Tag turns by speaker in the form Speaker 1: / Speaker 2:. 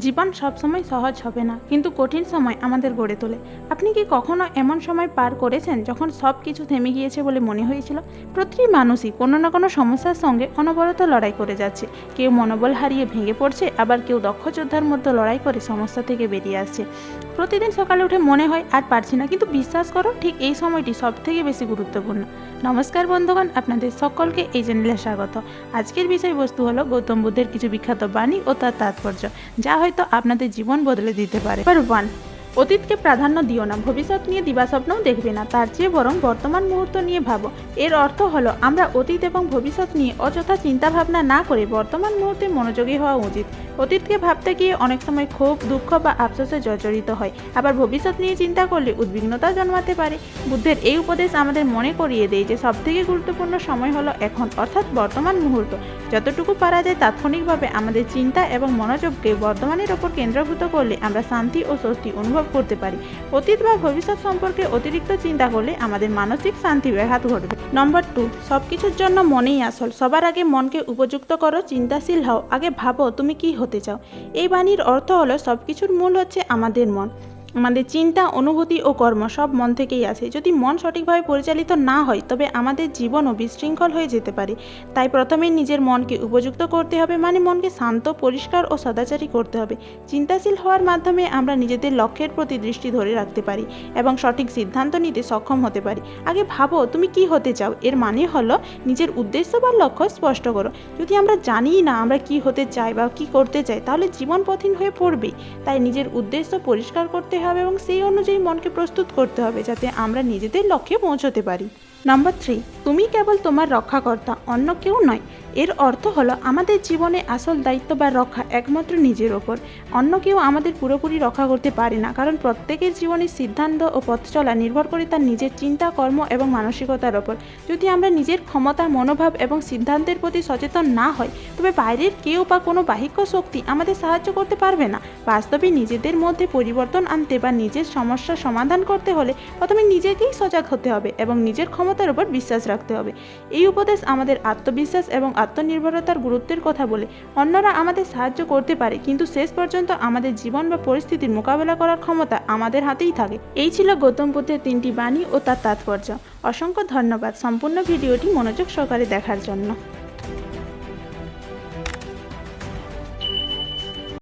Speaker 1: জীবন সবসময় সহজ হবে না, কিন্তু কঠিন সময় আমাদের গড়ে তোলে। আপনি কি কখনো এমন সময় পার করেছেন যখন সব কিছু থেমে গিয়েছে বলে মনে হয়েছিল? প্রতিটি মানুষই কোনো না কোনো সমস্যার সঙ্গে অনবরত লড়াই করে যাচ্ছে। কেউ মনোবল হারিয়ে ভেঙে পড়ছে, আবার কেউ দক্ষ যোদ্ধার মধ্যে লড়াই করে সমস্যা থেকে বেরিয়ে আসছে। প্রতিদিন সকালে উঠে মনে হয় আর পারছি না, কিন্তু বিশ্বাস করো, ঠিক এই সময়টি সব থেকে বেশি গুরুত্বপূর্ণ। নমস্কার বন্ধুগণ, আপনাদের সকলকে এই চ্যানেলে স্বাগত। আজকের বিষয়বস্তু হলো গৌতম বুদ্ধের কিছু বিখ্যাত বাণী ও তার তাৎপর্য, যা হয়তো আপনাদের জীবন বদলে দিতে পারে। নাম্বার 1, অতীতকে প্রাধান্য দিও না, ভবিষ্যৎ নিয়ে দিবাস্বপ্নও দেখবে না, তার চেয়ে বরং বর্তমান মুহূর্ত নিয়ে ভাবো। এর অর্থ হলো আমরা অতীত এবং ভবিষ্যৎ নিয়ে অযথা চিন্তা ভাবনা না করে বর্তমান মুহূর্তে মনোযোগী হওয়া উচিত। অতীতকে ভাবতে গিয়ে অনেক সময় ক্ষোভ, দুঃখ বা আফসোসে জর্জরিত হয়, আবার ভবিষ্যৎ নিয়ে চিন্তা করলে উদ্বিগ্নতা জন্মাতে পারে। বুদ্ধের এই উপদেশ আমাদের মনে করিয়ে দেয় যে সবথেকে গুরুত্বপূর্ণ সময় হলো এখন, অর্থাৎ বর্তমান মুহূর্ত। যতটুকু পারা যায় তাৎক্ষণিকভাবে আমাদের চিন্তা এবং মনোযোগকে বর্তমানের ওপর কেন্দ্রীভূত করলে আমরা শান্তি ও স্বস্তি অনুভব করতে পারি। অতীত বা ভবিষ্যৎ সম্পর্কে অতিরিক্ত চিন্তা করলে আমাদের মানসিক শান্তি ব্যাঘাত ঘটবে। নম্বর 2, সবকিছুর জন্য মনেই আসল। সবার আগে মনকে উপযুক্ত করো, চিন্তাশীল হও, আগে ভাবো তুমি কি হতে চাও। এই বাণীর অর্থ হলো সবকিছুর মূল হচ্ছে আমাদের মন। আমাদের চিন্তা, অনুভূতি ও কর্ম সব মন থেকেই আসে। যদি মন সঠিকভাবে পরিচালিত না হয়, তবে আমাদের জীবনও বিশৃঙ্খল হয়ে যেতে পারে। তাই প্রথমেই নিজের মনকে উপযুক্ত করতে হবে, মানে মনকে শান্ত, পরিষ্কার ও সদাচারী করতে হবে। চিন্তাশীল হওয়ার মাধ্যমে আমরা নিজেদের লক্ষ্যের প্রতি দৃষ্টি ধরে রাখতে পারি এবং সঠিক সিদ্ধান্ত নিতে সক্ষম হতে পারি। আগে ভাবো তুমি কি হতে চাও, এর মানে হলো নিজের উদ্দেশ্য বা লক্ষ্য স্পষ্ট করো। যদি আমরা জানিই না আমরা কি হতে চাই বা কি করতে চাই, তাহলে জীবন কঠিন হয়ে পড়বে। তাই নিজের উদ্দেশ্য পরিষ্কার করতে হবে এবং সেই অনুযায়ী মনকে প্রস্তুত করতে হবে, যাতে আমরা নিজেদের লক্ষ্যে পৌঁছতে পারি। নাম্বার 3, তুমি কেবল তোমার রক্ষাকর্তা, অন্য কেউ নয়। এর অর্থ হলো আমাদের জীবনে আসল দায়িত্ব বা রক্ষা একমাত্র নিজের ওপর। অন্য কেউ আমাদের পুরোপুরি রক্ষা করতে পারে না, কারণ প্রত্যেকের জীবনের সিদ্ধান্ত ও পথ চলা নির্ভর করে তার নিজের চিন্তা, কর্ম এবং মানসিকতার ওপর। যদি আমরা নিজের ক্ষমতা, মনোভাব এবং সিদ্ধান্তের প্রতি সচেতন না হই, তবে বাইরের কেউ বা কোনো বাহ্যিক শক্তি আমাদের সাহায্য করতে পারবে না। বাস্তবে নিজেদের মধ্যে পরিবর্তন আনতে বা নিজের সমস্যার সমাধান করতে হলে প্রথমে নিজেকেই সজাগ হতে হবে এবং নিজের ক্ষমতার উপর বিশ্বাস রাখতে হবে। এই উপদেশ আমাদের আত্মবিশ্বাস এবং আত্মনির্ভরতার গুরুত্বের কথা বলে। অন্যরা আমাদের সাহায্য করতে পারে, কিন্তু শেষ পর্যন্ত আমাদের জীবন বা পরিস্থিতির মোকাবেলা করার ক্ষমতা আমাদের হাতেই থাকে। এই ছিল গৌতম বুদ্ধের 3টি বাণী ও তার তাৎপর্য। অসংখ্য ধন্যবাদ সম্পূর্ণ ভিডিওটি মনোযোগ সহকারে দেখার জন্য।